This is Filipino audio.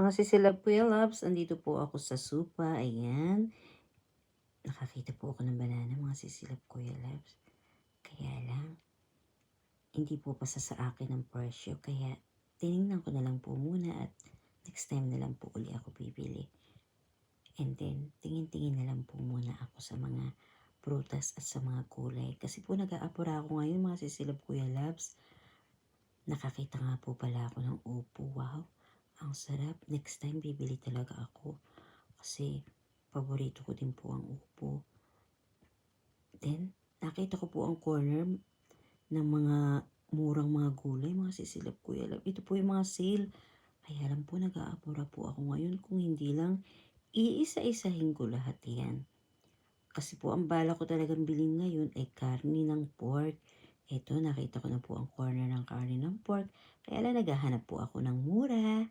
Mga sisilap Kuya Loves, andito po ako sa Supa, ayan. Nakakita po ako ng banana mga sisilap Kuya Loves. Kaya lang, hindi po pasa sa akin ang presyo, kaya tinignan ko na lang po muna at next time na lang po uli ako bibili. And then, tingin-tingin na lang po muna ako sa mga prutas at sa mga gulay. Kasi po nag-aapura ako ngayon mga sisilap Kuya Loves. Nakakita nga po pala ako ng upo. Wow, ang sarap. Next time bibili talaga ako. Kasi paborito ko din po ang upo. Then, nakita ko po ang corner ng mga murang mga gulay, mga sisilap Kuya Love. Ito po yung mga sale. Kaya lang po nag-aapura po ako ngayon kung hindi lang iisa-isahin ko lahat yan. Kasi po ang bala ko talagang bilhin ngayon ay karni ng pork. Ito, nakita ko na po ang corner ng karni ng pork. Kaya lang naghahanap po ako ng mura.